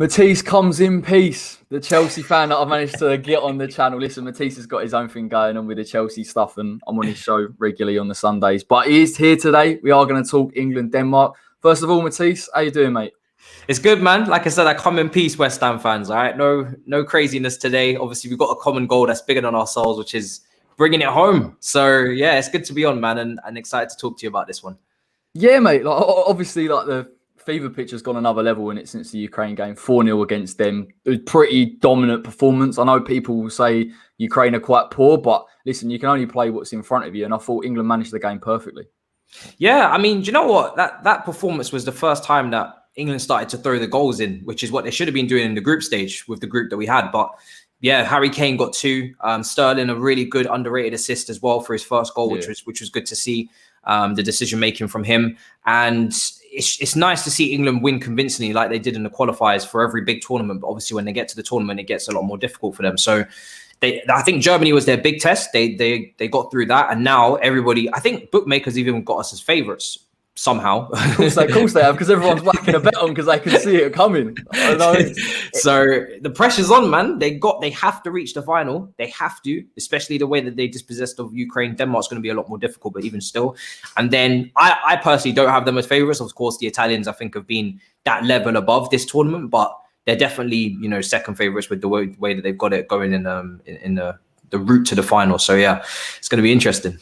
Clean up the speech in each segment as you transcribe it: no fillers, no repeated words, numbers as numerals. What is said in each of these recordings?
Matisse comes in peace. The Chelsea fan that I've managed to get on the channel. Listen, Matisse has got his own thing going on with the Chelsea stuff, and I'm on his show regularly on the Sundays. But he is here today. We are going to talk England-Denmark. First of all, Matisse, how you doing, mate? It's good, man. Like I said, I come in peace, West Ham fans. All right, no craziness today. Obviously, we've got a common goal that's bigger than ourselves, which is bringing it home. So yeah, it's good to be on, man, and excited to talk to you about this one. Yeah, mate. Like obviously, like the fever pitch has gone another level in it since the Ukraine game. 4-0 against them. It was pretty dominant performance. I know people will say Ukraine are quite poor, but listen, you can only play what's in front of you. And I thought England managed the game perfectly. Yeah, I mean, do you know what? That performance was the first time that England started to throw the goals in, which is what they should have been doing in the group stage with the group that we had. But yeah, Harry Kane got 2. Sterling, a really good underrated assist as well for his first goal, which was good to see. The decision making from him, and it's nice to see England win convincingly like they did in the qualifiers for every big tournament. But obviously, when they get to the tournament, it gets a lot more difficult for them. So I think Germany was their big test. They got through that, and now everybody, I think bookmakers even got us as favourites somehow. Of course they have, because everyone's whacking a bet on because they can see it coming. I know. So the pressure's on, man. They have to reach the final. They have to, especially the way that they dispossessed of Ukraine. Denmark's going to be a lot more difficult, but even still. And then I personally don't have them as favourites. Of course, the Italians, I think, have been that level above this tournament, but they're definitely, second favourites with the way that they've got it going in the route to the final. So yeah, it's going to be interesting.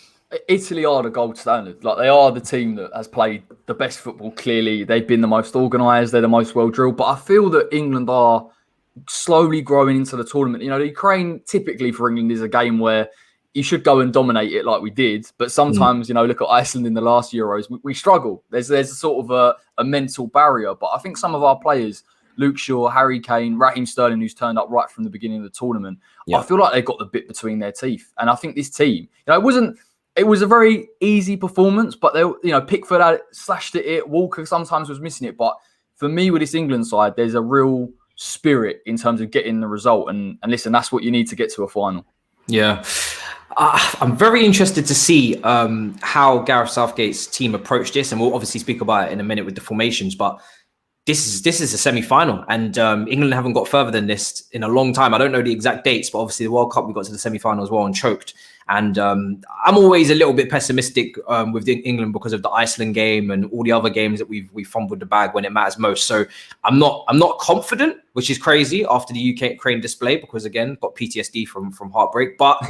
Italy are the gold standard. Like, they are the team that has played the best football. Clearly, they've been the most organised. They're the most well drilled. But I feel that England are slowly growing into the tournament. The Ukraine typically for England is a game where you should go and dominate it like we did. But sometimes, look at Iceland in the last Euros. We struggle. There's a sort of a mental barrier. But I think some of our players, Luke Shaw, Harry Kane, Raheem Sterling, who's turned up right from the beginning of the tournament, I feel like they've got the bit between their teeth. And I think this team, it was a very easy performance, but they, Pickford had slashed it. Walker sometimes was missing it. But for me, with this England side, there's a real spirit in terms of getting the result. And listen, that's what you need to get to a final. Yeah. I'm very interested to see how Gareth Southgate's team approached this. And we'll obviously speak about it in a minute with the formations. But this is a semi-final, and England haven't got further than this in a long time. I don't know the exact dates, but obviously the World Cup, we got to the semi-final as well and choked. And I'm always a little bit pessimistic with England because of the Iceland game and all the other games that we fumbled the bag when it matters most. So I'm not confident, which is crazy after the Ukraine display, because again, got PTSD from heartbreak. But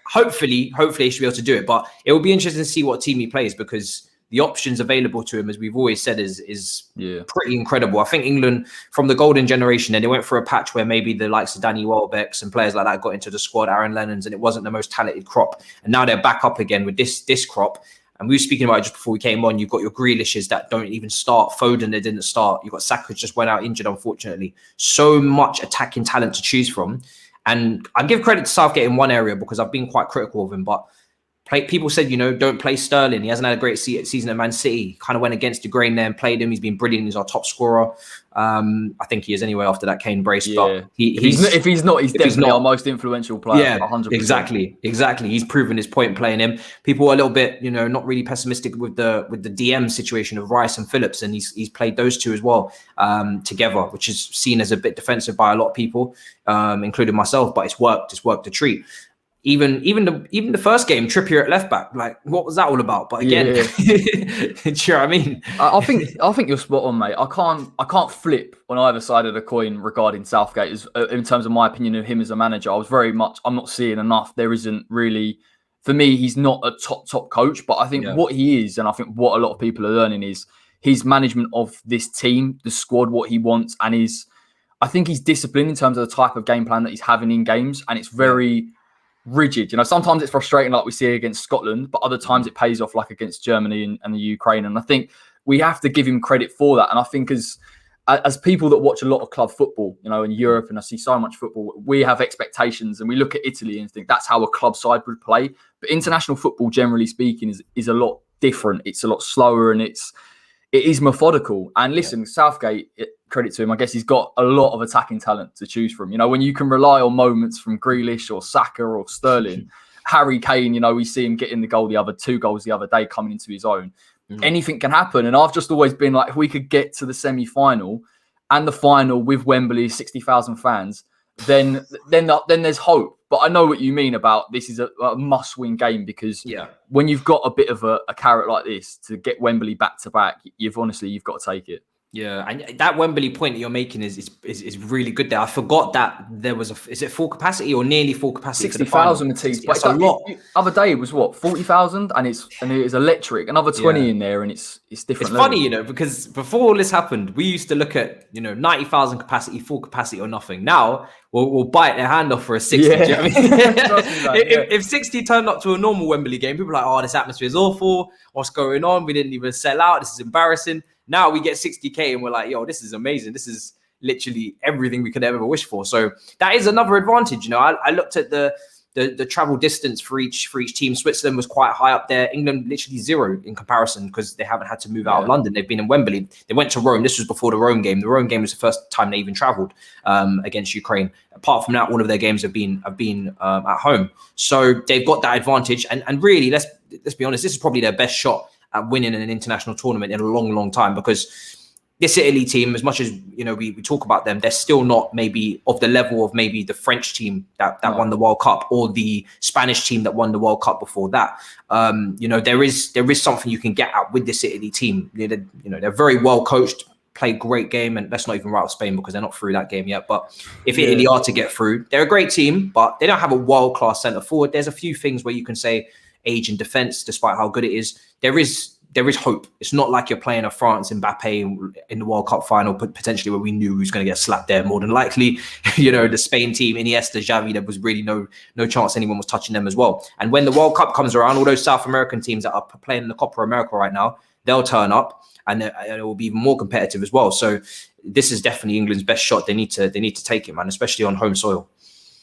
hopefully he should be able to do it. But it will be interesting to see what team he plays, because the options available to him, as we've always said, is pretty incredible. I think England, from the golden generation, and they went for a patch where maybe the likes of Danny Welbeck's and players like that got into the squad, Aaron Lennon's, and it wasn't the most talented crop. And now they're back up again with this crop. And we were speaking about it just before we came on. You've got your Grealishes that don't even start. Foden that didn't start. You've got Saka just went out injured, unfortunately. So much attacking talent to choose from. And I give credit to Southgate in one area, because I've been quite critical of him, but people said, don't play Sterling. He hasn't had a great season at Man City. Kind of went against De Gruyne there and played him. He's been brilliant. He's our top scorer. I think he is anyway after that Kane brace. Yeah. But if he's not, he's definitely our most influential player. Yeah, 100%. Exactly. He's proven his point playing him. People are a little bit, not really pessimistic with the DM situation of Rice and Phillips, and he's played those two as well together, which is seen as a bit defensive by a lot of people, including myself. But it's worked. It's worked a treat. Even the first game, Trippier at left back, like, what was that all about? But again, do you know what I mean? I think you're spot on, mate. I can't flip on either side of the coin regarding Southgate in terms of my opinion of him as a manager. I'm not seeing enough. There isn't really, for me, he's not a top coach. But I think what he is, and I think what a lot of people are learning, is his management of this team, the squad, what he wants, and I think he's disciplined in terms of the type of game plan that he's having in games, and it's very rigid. Sometimes it's frustrating, like we see against Scotland, but other times it pays off, like against Germany and the Ukraine. And I think we have to give him credit for that. And I think as people that watch a lot of club football, in Europe, and I see so much football, we have expectations, and we look at Italy and think that's how a club side would play. But international football, generally speaking, is a lot different. It's a lot slower, and it is methodical. And listen, Southgate, credit to him, I guess he's got a lot of attacking talent to choose from. When you can rely on moments from Grealish or Saka or Sterling, Harry Kane, we see him getting the goal, 2 goals the other day coming into his own. Anything can happen. And I've just always been like, if we could get to the semi-final, and the final with Wembley, 60,000 fans, then there's hope. But I know what you mean about this is a must-win game, because when you've got a bit of a carrot like this to get Wembley back to back, you've got to take it. Yeah, and that Wembley point that you're making is really good there. I forgot that there was is it full capacity or nearly full capacity? 60,000 Matisse. That's a lot. Other day it was what, 40,000, and it is electric. Another 20 in there, and it's different. It's funny, because before all this happened, we used to look at 90,000 capacity, full capacity, or nothing. Now we'll bite their hand off for a 60. Yeah. Do you know what I mean? If 60 turned up to a normal Wembley game, people are like, oh, this atmosphere is awful. What's going on? We didn't even sell out. This is embarrassing. Now we get 60K and we're like, yo, this is amazing. This is literally everything we could ever wish for. So that is another advantage. I looked at the travel distance for each team. Switzerland was quite high up there. England literally 0 in comparison, because they haven't had to move out of London. They've been in Wembley. They went to Rome. This was before the Rome game. The Rome game was the first time they even traveled against Ukraine. Apart from that, all of their games have been at home. So they've got that advantage. And really, let's be honest, this is probably their best shot at winning an international tournament in a long, long time, because this Italy team, as much as we talk about them, they're still not maybe of the level of maybe the French team that won the World Cup, or the Spanish team that won the World Cup before that. There is something you can get at with this Italy team. They're very well coached, play great game, and let's not even write off Spain because they're not through that game yet. But if Italy are to get through, they're a great team, but they don't have a world-class centre forward. There's a few things where you can say age and defence, despite how good it is, there is hope. It's not like you're playing a France Mbappe in the World Cup final, but potentially where we knew he was going to get slapped there more than likely. The Spain team, Iniesta, Xavi, there was really no chance anyone was touching them as well. And when the World Cup comes around, all those South American teams that are playing in the Copa America right now, they'll turn up, and it will be even more competitive as well. So this is definitely England's best shot. They need to take it, man, especially on home soil.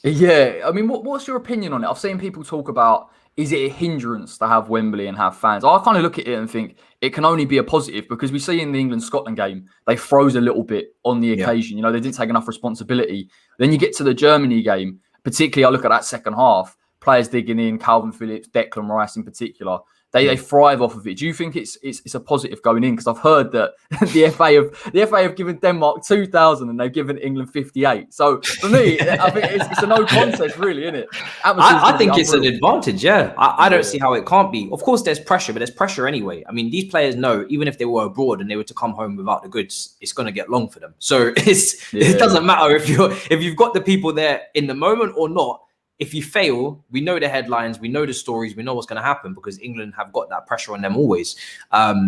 Yeah, I mean, what's your opinion on it? I've seen people talk about, is it a hindrance to have Wembley and have fans? I kind of look at it and think it can only be a positive, because we see in the England-Scotland game, they froze a little bit on the occasion. They didn't take enough responsibility. Then you get to the Germany game, particularly I look at that second half, players digging in, Calvin Phillips, Declan Rice in particular. They thrive off of it. Do you think it's a positive going in? Because I've heard that the FA have given Denmark 2,000 and they've given England 58. So for me, I think it's a no contest, really, isn't it? I think it's an advantage. Yeah, I don't see how it can't be. Of course, there's pressure, but there's pressure anyway. I mean, these players know, even if they were abroad and they were to come home without the goods, it's going to get long for them. So it doesn't matter if you've got the people there in the moment or not. If you fail, we know the headlines, we know the stories, we know what's going to happen, because England have got that pressure on them always.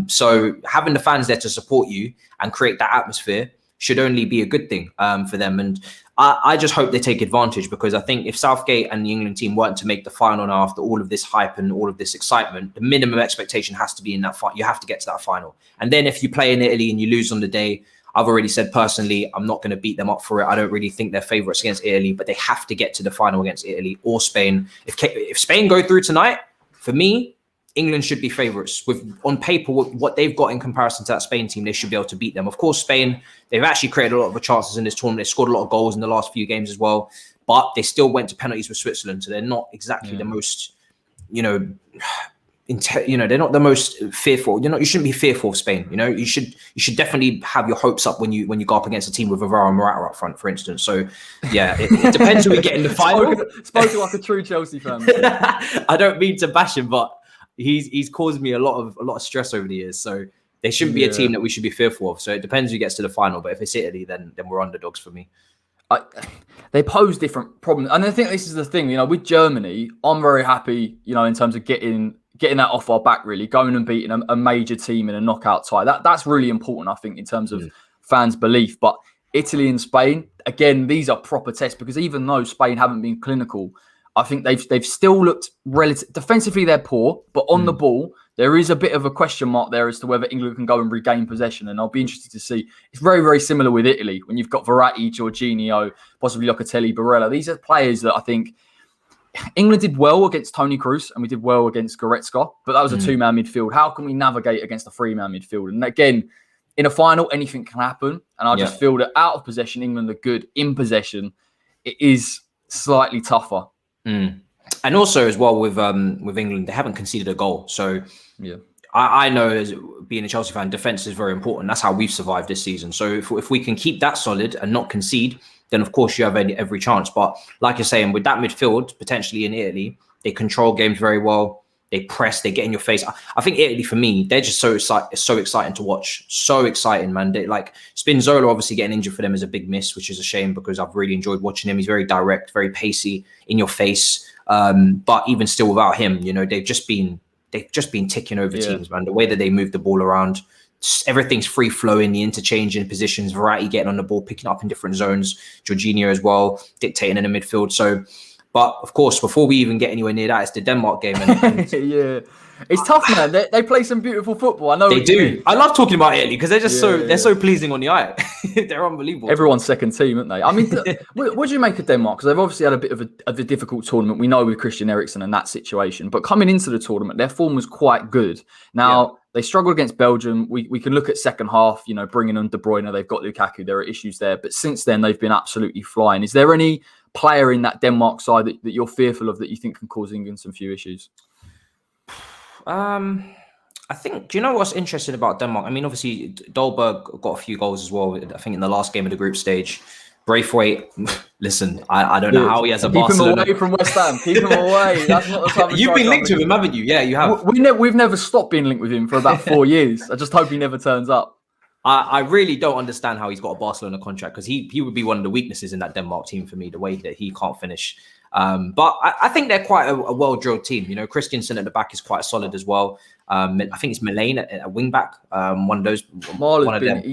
So having the fans there to support you and create that atmosphere should only be a good thing for them. And I just hope they take advantage, because I think if Southgate and the England team weren't to make the final now after all of this hype and all of this excitement, the minimum expectation has to be in that final. You have to get to that final. And then if you play in Italy and you lose on the day, I've already said personally, I'm not going to beat them up for it. I don't really think they're favourites against Italy, but they have to get to the final against Italy or Spain. If Spain go through tonight, for me, England should be favourites. On paper, what they've got in comparison to that Spain team, they should be able to beat them. Of course, Spain, they've actually created a lot of chances in this tournament. They scored a lot of goals in the last few games as well, but they still went to penalties with Switzerland. So they're not exactly the most, they're not the most fearful. You shouldn't be fearful of Spain. You should definitely have your hopes up when you go up against a team with Alvaro Morata up front, for instance. So yeah, it depends who we get in the final. Spoken like a true Chelsea fan. I don't mean to bash him, but he's caused me a lot of stress over the years. So they shouldn't be a team that we should be fearful of. So it depends who gets to the final. But if it's Italy, then we're underdogs for me. They pose different problems, and I think this is the thing. With Germany, I'm very happy. In terms of getting that off our back, really going and beating a major team in a knockout tie. That's really important, I think, in terms of fans' belief. But Italy and Spain, again, these are proper tests, because even though Spain haven't been clinical, I think they've still looked relative. Defensively, they're poor, but on the ball, there is a bit of a question mark there as to whether England can go and regain possession. And I'll be interested to see. It's very, very similar with Italy when you've got Verratti, Jorginho, possibly Locatelli, Barella. These are players that I think England did well against Toni Kroos and we did well against Goretzka, but that was a two-man midfield. How can we navigate against a three-man midfield? And again, in a final, anything can happen. And I just feel that out of possession, England are good. In possession, it is slightly tougher. And also as well with England, they haven't conceded a goal. So I know as being a Chelsea fan, defense is very important. That's how we've survived this season. So if we can keep that solid and not concede, then of course you have every chance. But like you're saying, with that midfield, potentially in Italy, they control games very well. They press, they get in your face. I think Italy, for me, they're just so exciting to watch. So exciting, man. Like Spinazzola obviously getting injured for them is a big miss, which is a shame because I've really enjoyed watching him. He's very direct, very pacey, in your face. But even still without him, they've just been ticking over teams, man. The way that they move the ball around, everything's free flowing, the interchange in positions, variety getting on the ball, picking up in different zones. Jorginho as well, dictating in the midfield. So, but of course, before we even get anywhere near that, it's the Denmark game. And yeah, it's tough, man. They play some beautiful football. I know they do. I love talking about Italy because they're just so pleasing on the eye. They're unbelievable. Everyone's second team, aren't they? I mean, what do you make of Denmark? Because they've obviously had a bit of a difficult tournament. We know with Christian Eriksen and that situation, but coming into the tournament, their form was quite good. Now they struggled against Belgium. We can look at second half. Bringing on De Bruyne, they've got Lukaku. There are issues there, but since then they've been absolutely flying. Is there any player in that Denmark side that you're fearful of that you think can cause England some few issues? I think, do you know what's interesting about Denmark? I mean, obviously, Dolberg got a few goals as well, I think, in the last game of the group stage. Braithwaite, listen, I don't know how he has a Barcelona. Keep him away from West Ham. Keep him away. That's not the time of You've been linked to him, haven't you? Yeah, you have. We've never stopped being linked with him for about 4 years. I just hope he never turns up. I really don't understand how he's got a Barcelona contract because he would be one of the weaknesses in that Denmark team for me, the way that he can't finish. But I think they're quite a well-drilled team. Christensen at the back is quite solid as well. I think it's Mullane at wing back. One of those. One of them.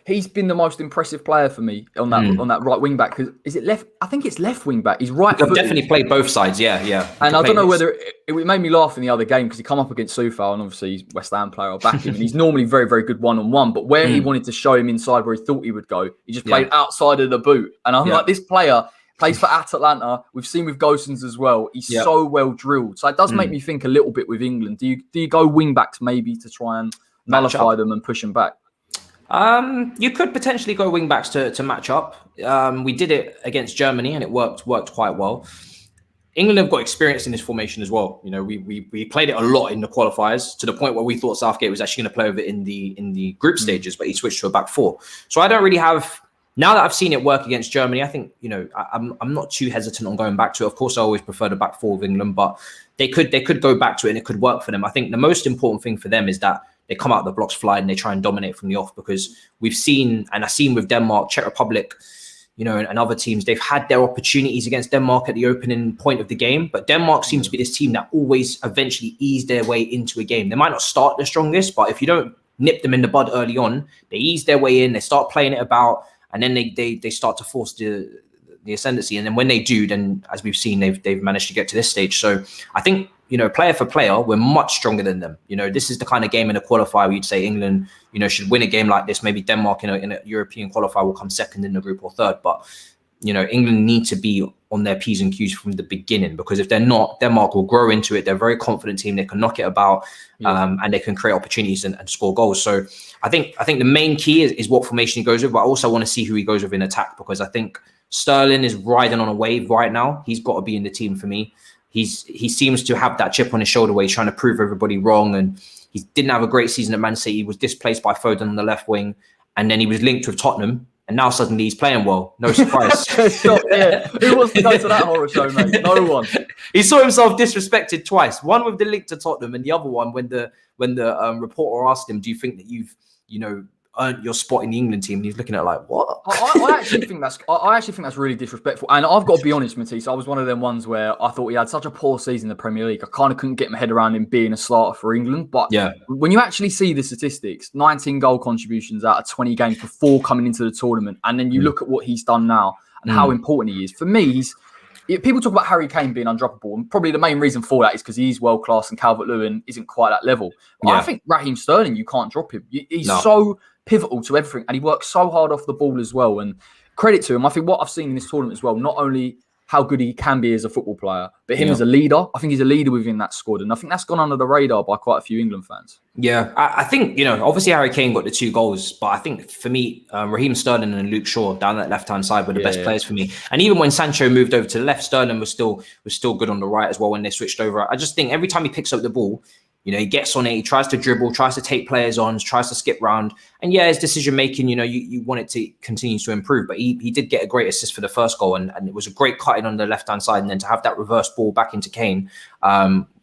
He's been the most impressive player for me on that right wing back. Because is it left? I think it's left wing back. He's right. He'll definitely play both sides. Yeah. And I don't know whether it made me laugh in the other game because he come up against Soufal, and obviously he's West Ham player. I'll back him, and he's normally very, very good one-on-one. But where he wanted to show him inside where he thought he would go, he just played outside of the boot. And I'm like, this player plays for Atalanta. We've seen with Gosens as well. He's so well drilled. So it does make me think a little bit with England. Do you go wing backs maybe to try and nullify them and push them back? You could potentially go wing backs to match up. We did it against Germany and it worked quite well. England have got experience in this formation as well. We played it a lot in the qualifiers to the point where we thought Southgate was actually going to play over in the group stages, but he switched to a back four. So I don't really have. Now that I've seen it work against Germany, I think I'm not too hesitant on going back to it. Of course, I always prefer the back four of England, but they could go back to it and it could work for them. I think the most important thing for them is that they come out of the blocks flying and they try and dominate from the off, because we've seen, and I've seen with Denmark, Czech Republic, and other teams, they've had their opportunities against Denmark at the opening point of the game, but Denmark seems to be this team that always eventually ease their way into a game. They might not start the strongest, but if you don't nip them in the bud early on, they ease their way in, they start playing it about, and then they start to force the ascendancy. And then when they do, then as we've seen, they've managed to get to this stage. So I think, player for player, we're much stronger than them. This is the kind of game in a qualifier where you'd say England, should win a game like this. Maybe Denmark in a European qualifier will come second in the group or third. But, England need to be on their P's and Q's from the beginning, because if they're not, Denmark will grow into it. They're a very confident team. They can knock it about and they can create opportunities and score goals. So I think the main key is what formation he goes with. But I also want to see who he goes with in attack, because I think Sterling is riding on a wave right now. He's got to be in the team for me. He seems to have that chip on his shoulder where he's trying to prove everybody wrong. And he didn't have a great season at Man City. He was displaced by Foden on the left wing. And then he was linked with Tottenham. And now suddenly he's playing well. No surprise. Who wants to go to that horror show, mate? No one. He saw himself disrespected twice. One with the link to Tottenham, and the other one when the reporter asked him, "Do you think that you've earned your spot in the England team?" And he's looking at it like, what? I actually think that's really disrespectful. And I've got to be honest, Matisse, I was one of them ones where I thought he had such a poor season in the Premier League. I kind of couldn't get my head around him being a starter for England. But when you actually see the statistics, 19 goal contributions out of 20 games before coming into the tournament, and then you look at what he's done now and how important he is. For me, people talk about Harry Kane being undroppable, and probably the main reason for that is because he's world class and Calvert-Lewin isn't quite that level. But I think Raheem Sterling, you can't drop him. He's so pivotal to everything, and he works so hard off the ball as well. And credit to him. I think what I've seen in this tournament as well, not only how good he can be as a football player, but him as a leader. I think he's a leader within that squad, and I think that's gone under the radar by quite a few England fans. Yeah, I think, obviously Harry Kane got the 2 goals, but I think for me, Raheem Sterling and Luke Shaw down that left-hand side were the best players for me. And even when Sancho moved over to the left, Sterling was still good on the right as well when they switched over. I just think every time he picks up the ball, You know, he gets on it, he tries to dribble, tries to take players on, tries to skip round. And yeah, his decision making, you know, you want it to continue to improve. But he did get a great assist for the first goal, and it was a great cutting on the left-hand side. And then to have that reverse ball back into Kane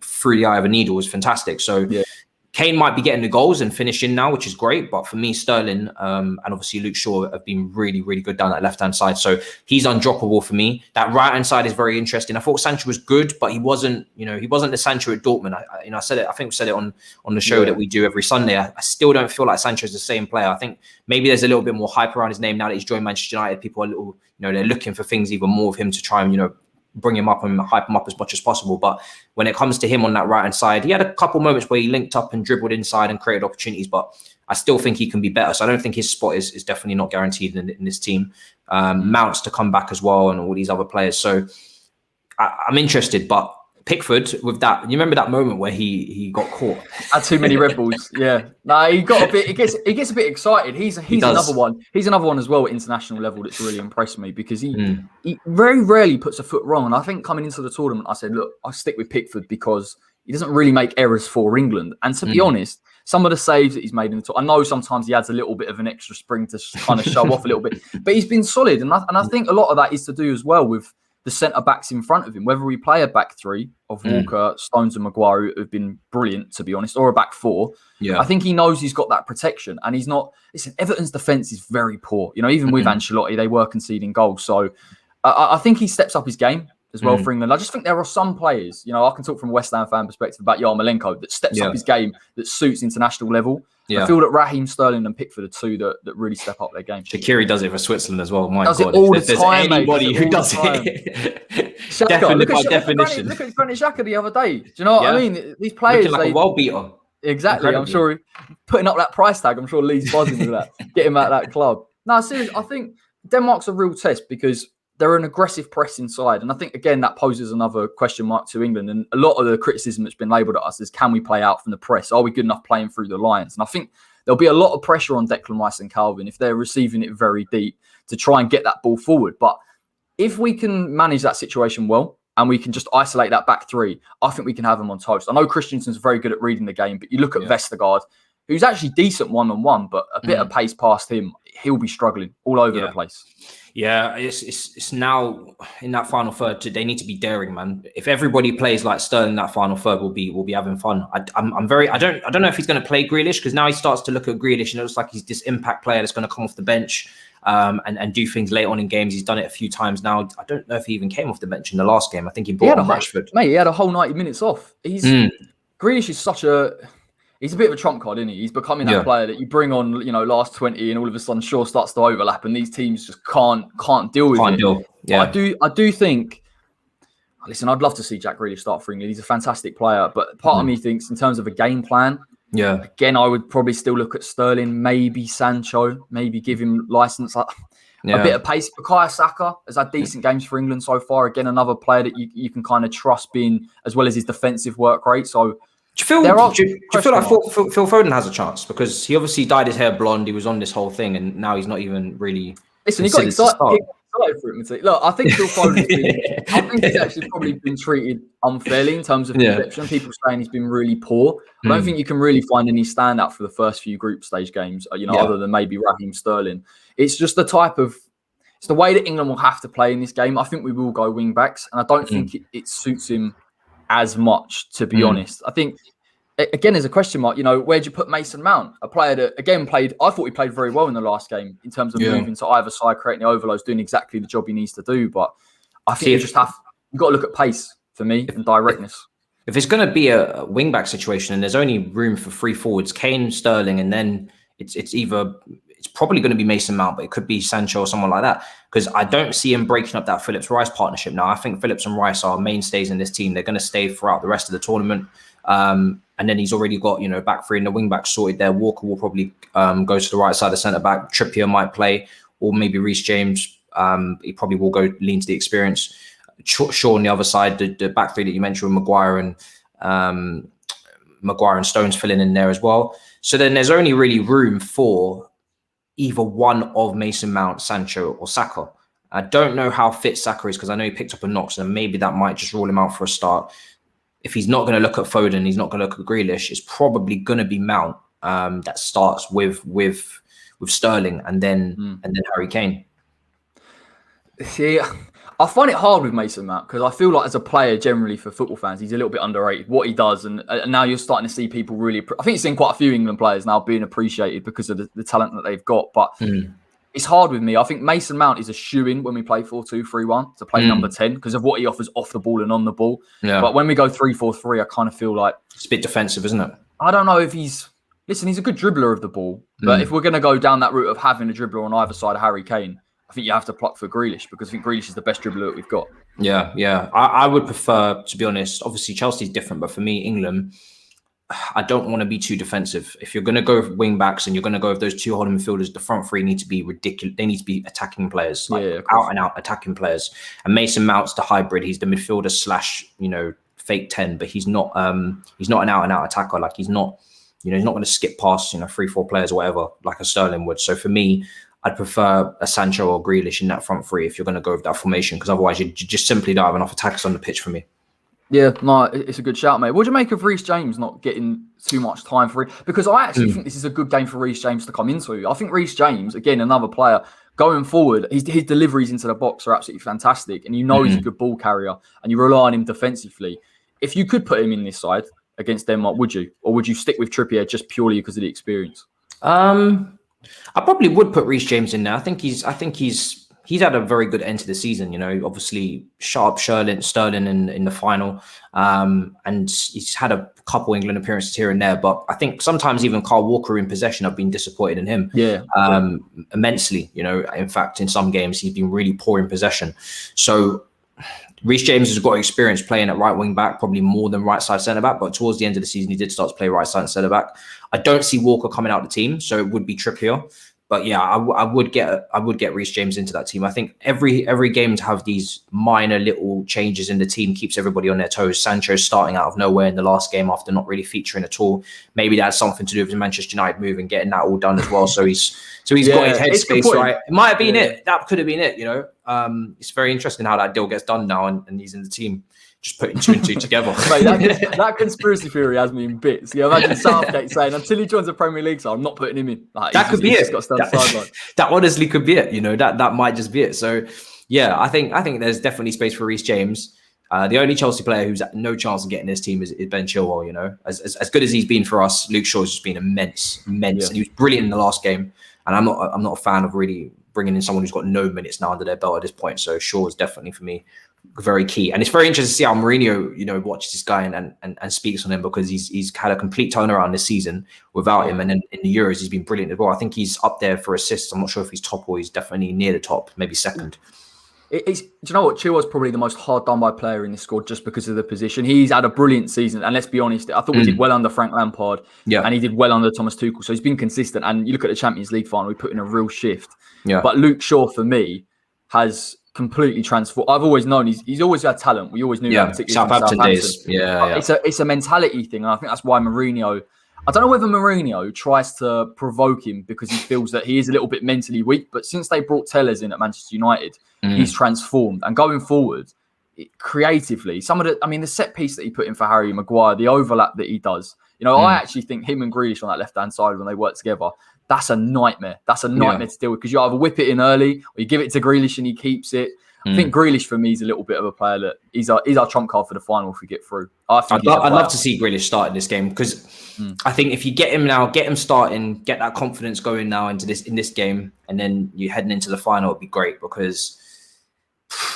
through the eye of a needle was fantastic. So yeah. Kane might be getting the goals and finishing now, which is great. But for me, Sterling and obviously Luke Shaw have been really, really good down that left-hand side. So he's undroppable for me. That right-hand side is very interesting. I thought Sancho was good, but he wasn't the Sancho at Dortmund. I said it. I think we said it on the show that we do every Sunday. I still don't feel like Sancho's the same player. I think maybe there's a little bit more hype around his name now that he's joined Manchester United. People are a little, they're looking for things even more of him to try and, bring him up and hype him up as much as possible. But when it comes to him on that right hand side, he had a couple moments where he linked up and dribbled inside and created opportunities, but I still think he can be better. So I don't think his spot is definitely not guaranteed in this team. Mounts to come back as well, and all these other players. So I'm interested, but Pickford with that, you remember that moment where he got caught? Had too many Red Bulls. Yeah, no, he got a bit. He gets a bit excited. He's another one. He's another one as well at international level that's really impressed me because he very rarely puts a foot wrong. And I think coming into the tournament, I said, look, I'll stick with Pickford because he doesn't really make errors for England. And to be honest, some of the saves that he's made in the I know sometimes he adds a little bit of an extra spring to kind of show off a little bit, but he's been solid. And I think a lot of that is to do as well with the centre backs in front of him, whether we play a back three of Walker, Stones and Maguire, who have been brilliant, to be honest, or a back four. Yeah. I think he knows he's got that protection and he's not, listen, Everton's defence is very poor. Even with Ancelotti, they were conceding goals. So I think he steps up his game as well for England. I just think there are some players, I can talk from a West Ham fan perspective about Yarmolenko that steps up his game that suits international level. Yeah. I feel that Raheem Sterling and Pickford are two that really step up their game. Shaqiri does it for Switzerland as well. My God, it all the time, anybody who does it, definitely by definition. Look at Granit Xhaka the other day. Do you know what I mean? These players, looking like a world beater. Exactly. Incredibly. I'm sure putting up that price tag. I'm sure Lee's buzzing with that. Get him out of that club. No, seriously, I think Denmark's a real test because they're an aggressive press inside. And I think, again, that poses another question mark to England. And a lot of the criticism that's been labelled at us is, can we play out from the press? Are we good enough playing through the lines? And I think there'll be a lot of pressure on Declan Rice and Calvin if they're receiving it very deep to try and get that ball forward. But if we can manage that situation well and we can just isolate that back three, I think we can have them on toast. I know Christensen's very good at reading the game, but you look at Vestergaard, who's actually decent one-on-one, but a bit of pace past him, he'll be struggling all over the place. Yeah, it's now in that final third. They need to be daring, man. If everybody plays like Sterling, that final third will be having fun. I don't know if he's going to play Grealish because now he starts to look at Grealish and it looks like he's this impact player that's going to come off the bench and do things late on in games. He's done it a few times now. I don't know if he even came off the bench in the last game. I think he brought on Rashford. Mate, he had a whole 90 minutes off. Grealish is he's a bit of a trump card, isn't he? He's becoming that player that you bring on, last 20 and all of a sudden Shaw starts to overlap and these teams just can't deal with it. Yeah. I do think, listen, I'd love to see Jack Grealish start for England. He's a fantastic player, but part of me thinks in terms of a game plan, again, I would probably still look at Sterling, maybe Sancho, maybe give him license. A bit of pace. Bukayo Saka has had decent games for England so far. Again, another player that you can kind of trust being, as well as his defensive work rate. So, do you feel like Phil Foden has a chance? Because he obviously dyed his hair blonde. He was on this whole thing, and now he's not even really. Listen, he got excited for it. Look, I think Phil Foden's he's actually probably been treated unfairly in terms of perception. People saying he's been really poor. I don't think you can really find any standout for the first few group stage games. Other than maybe Raheem Sterling. It's just it's the way that England will have to play in this game. I think we will go wing backs, and I don't think it suits him as much, to be honest. I think, again, there's a question mark, where'd you put Mason Mount? A player that, again, I thought he played very well in the last game in terms of moving to either side, creating the overloads, doing exactly the job he needs to do. But I think you've got to look at pace for me and directness. If it's going to be a wing-back situation and there's only room for three forwards, Kane, Sterling, and then it's probably going to be Mason Mount, but it could be Sancho or someone like that. Because I don't see him breaking up that Phillips-Rice partnership now. I think Phillips and Rice are mainstays in this team. They're going to stay throughout the rest of the tournament. And then he's already got, back three and the wing back sorted there. Walker will probably go to the right side of centre back. Trippier might play, or maybe Reece James. He probably will go lean to the experience. Shaw on the other side, the back three that you mentioned with Maguire and Stones filling in there as well. So then there's only really room for either one of Mason Mount, Sancho, or Saka. I don't know how fit Saka is because I know he picked up a knock, so maybe that might just rule him out for a start. if he's not going to look at Foden, he's not going to look at Grealish, it's probably going to be Mount that starts with Sterling and then Harry Kane. See, I find it hard with Mason Mount because I feel like as a player, generally for football fans, he's a little bit underrated. What he does, and now you're starting to see people really. I think you're seeing quite a few England players now being appreciated because of the talent that they've got. But it's hard with me. I think Mason Mount is a shoe-in when we play 4-2-3-1 to play number 10 because of what he offers off the ball and on the ball. Yeah. But when we go 3-4-3, I kind of feel like it's a bit defensive, isn't it? I don't know if he's a good dribbler of the ball, but if we're going to go down that route of having a dribbler on either side of Harry Kane, I think you have to pluck for Grealish because I think Grealish is the best dribbler that we've got. Yeah. I would prefer, to be honest, obviously Chelsea's different, but for me, England, I don't want to be too defensive. If you're going to go wing backs and you're going to go with those two holding midfielders, the front three need to be ridiculous. They need to be attacking players, out and out attacking players. And Mason Mount's the hybrid. He's the midfielder / fake 10, but he's not an out and out attacker. Like he's not going to skip past 3-4 players or whatever like a Sterling would. So for me, I'd prefer a Sancho or Grealish in that front three if you're going to go with that formation, because otherwise you just simply don't have enough attackers on the pitch for me. Yeah, no, it's a good shout, mate. What do you make of Reece James not getting too much time for it? Because I actually think this is a good game for Reece James to come into. I think Reece James, again, another player, going forward, his deliveries into the box are absolutely fantastic. And he's a good ball carrier and you rely on him defensively. If you could put him in this side against Denmark, would you? Or would you stick with Trippier just purely because of the experience? I probably would put Reece James in there. I think he's had a very good end to the season. Obviously sharp Sterling in the final, and he's had a couple England appearances here and there. But I think sometimes even Kyle Walker in possession, I've been disappointed in him. Immensely. In fact, in some games he's been really poor in possession. So Reece James has got experience playing at right wing back, probably more than right side centre back. But towards the end of the season, he did start to play right side centre back. I don't see Walker coming out of the team, so it would be Trippier. But yeah, I would get Reece James into that team. I think every game to have these minor little changes in the team keeps everybody on their toes. Sancho starting out of nowhere in the last game after not really featuring at all. Maybe that has something to do with the Manchester United move and getting that all done as well. So he's got his headspace right. It might have been it. That could have been it. It's very interesting how that deal gets done now, and he's in the team. Just putting two and two together. Mate, that conspiracy theory has me in bits. Imagine Southgate saying, until he joins the Premier League, so I'm not putting him in. That could be it. That honestly could be it. That might just be it. So, yeah, I think there's definitely space for Reece James. The only Chelsea player who's no chance of getting this team is Ben Chilwell. As good as he's been for us, Luke Shaw's just been immense, and he was brilliant in the last game. And I'm not a fan of really bringing in someone who's got no minutes now under their belt at this point. So Shaw is definitely for me very key, and it's very interesting to see how Mourinho, watches this guy and speaks on him, because he's had a complete turnaround this season without him, and then in the Euros he's been brilliant as well. I think he's up there for assists. I'm not sure if he's top or he's definitely near the top, maybe second. Do you know what? Chilwell's probably the most hard done by player in this squad just because of the position. He's had a brilliant season, and let's be honest, I thought we did well under Frank Lampard, and he did well under Thomas Tuchel. So he's been consistent. And you look at the Champions League final, we put in a real shift. But Luke Shaw for me has completely transformed. I've always known he's always had talent. We always knew that, particularly Southampton days. It's a mentality thing, and I think that's why Mourinho. I don't know whether Mourinho tries to provoke him because he feels that he is a little bit mentally weak. But since they brought Telles in at Manchester United, he's transformed. And going forward, creatively, the set piece that he put in for Harry Maguire, the overlap that he does. I actually think him and Grealish on that left-hand side when they work together, that's a nightmare. That's a nightmare to deal with, because you either whip it in early or you give it to Grealish and he keeps it. I think Grealish for me is a little bit of a player that he's our trump card for the final if we get through. I'd love to see Grealish start in this game, because I think if you get him starting, get that confidence going now in this game, and then you heading into the final, it'd be great. Because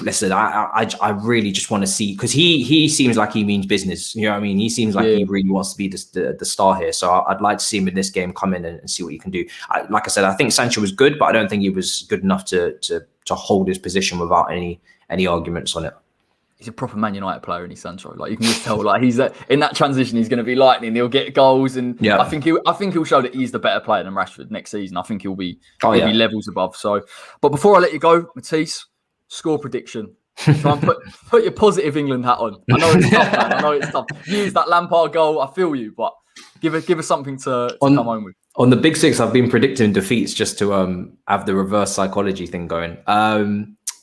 listen, I really just want to see, because he seems like he means business. You know what I mean? He seems like he really wants to be the star here. So I'd like to see him in this game come in and see what he can do. Like I said, I think Sancho was good, but I don't think he was good enough to hold his position without any arguments on it. He's a proper Man United player, isn't he, Sancho? Like, you can just tell, like, he's in that transition, he's going to be lightning. He'll get goals, and I think he'll show that he's the better player than Rashford next season. I think he'll be levels above. So, but before I let you go, Matisse, score prediction. Try and put your positive England hat on. I know it's tough, man. I know it's tough. Use that Lampard goal. I feel you, but give us something to come home with. On the Big Six, I've been predicting defeats just to have the reverse psychology thing going.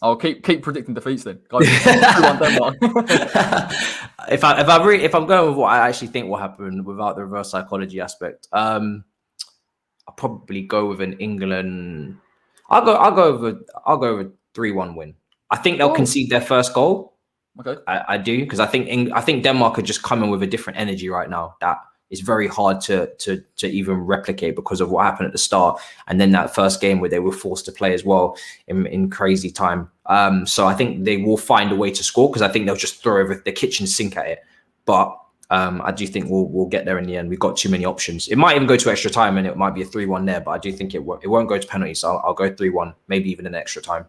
I'll keep predicting defeats then. 2-1 Denmark. if I'm going with what I actually think will happen without the reverse psychology aspect, I'll probably go with an England. I'll go with a 3-1 win. I think they'll concede their first goal. Okay. I do, because I think Denmark are just coming with a different energy right now that is very hard to even replicate because of what happened at the start, and then that first game where they were forced to play as well in crazy time. So I think they will find a way to score, because I think they'll just throw the kitchen sink at it. But I do think we'll get there in the end. We've got too many options. It might even go to extra time, and it might be a 3-1 there. But I do think it won't go to penalties. So I'll go 3-1, maybe even an extra time.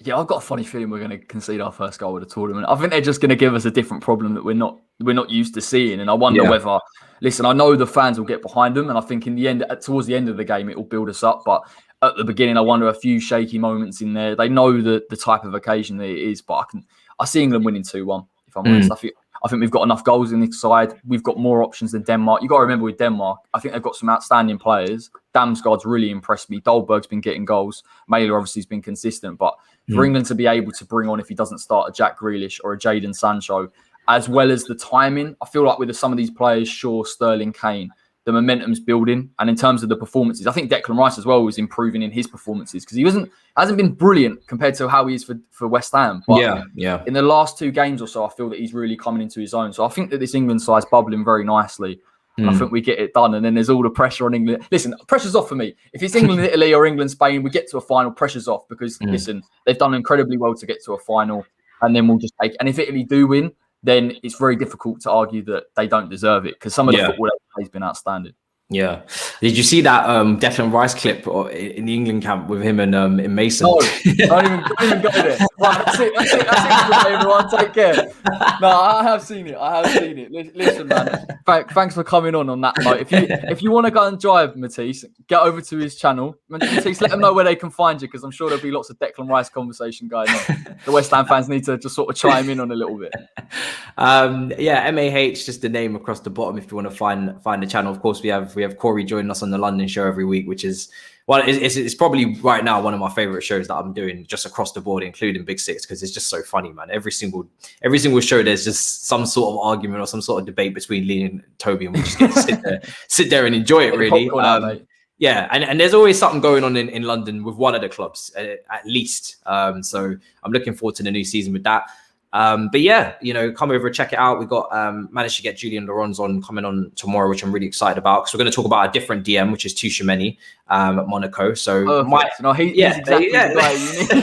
Yeah, I've got a funny feeling we're going to concede our first goal of the tournament. I think they're just going to give us a different problem that we're not used to seeing. And I wonder whether, listen, I know the fans will get behind them, and I think in the end, towards the end of the game, it will build us up. But at the beginning, I wonder a few shaky moments in there. They know the type of occasion that it is, but I see England winning 2-1. If I'm honest, I think we've got enough goals in this side. We've got more options than Denmark. You got to remember with Denmark, I think they've got some outstanding players. Damsgaard's really impressed me. Dolberg's been getting goals. Mailer obviously has been consistent. But for England to be able to bring on, if he doesn't start, a Jack Grealish or a Jadon Sancho, as well as the timing, I feel like with some of these players, Shaw, Sterling, Kane, the momentum's building. And in terms of the performances, I think Declan Rice as well was improving in his performances, because he hasn't been brilliant compared to how he is for West Ham. But in the last 2 games or so, I feel that he's really coming into his own. So I think that this England side's bubbling very nicely. And I think we get it done. And then there's all the pressure on England. Listen, pressure's off for me. If it's England, Italy or England, Spain, we get to a final, pressure's off. Because, listen, they've done incredibly well to get to a final. And then we'll just take... And if Italy do win, then it's very difficult to argue that they don't deserve it. Because some of the football has been outstanding. Yeah. Did you see that Declan Rice clip in the England camp with him and in Mason? No, don't even go there. Right, that's it for everyone. Take care. No, I have seen it. Listen, man. Thanks for coming on that note. If you want to go and drive, Matisse, get over to his channel. Matisse, let them know where they can find you, because I'm sure there'll be lots of Declan Rice conversation going on. The West Ham fans need to just sort of chime in on a little bit. MAH, just the name across the bottom if you want to find the channel. Of course, we have Corey joining us on the London show every week, which is it's probably right now one of my favorite shows that I'm doing just across the board, including Big Six, because it's just so funny, man. Every single show there's just some sort of argument or some sort of debate between Lee and Toby, and we just get to sit there and enjoy it, really. And there's always something going on in London with one of the clubs at least. So I'm looking forward to the new season with that. But yeah, come over and check it out. We got managed to get Julian Laurens coming on tomorrow, which I'm really excited about, because we're going to talk about a different DM, which is Tchouaméni at Monaco. So he's exactly the guy you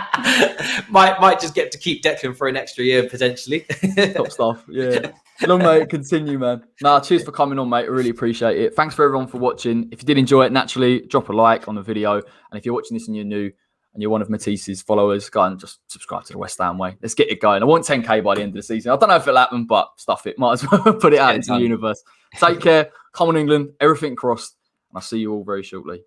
need. might just get to keep Declan for an extra year potentially. Top stuff. Yeah. Long mate, continue, man. Cheers for coming on, mate. I really appreciate it. Thanks for everyone for watching. If you did enjoy it, naturally drop a like on the video, and if you're watching this and you're new and you're one of Matisse's followers, go and just subscribe to the West Ham way. Let's get it going. I want 10K by the end of the season. I don't know if it'll happen, but stuff it. Might as well put it out into the universe. Take care. Come on, England. Everything crossed. And I'll see you all very shortly.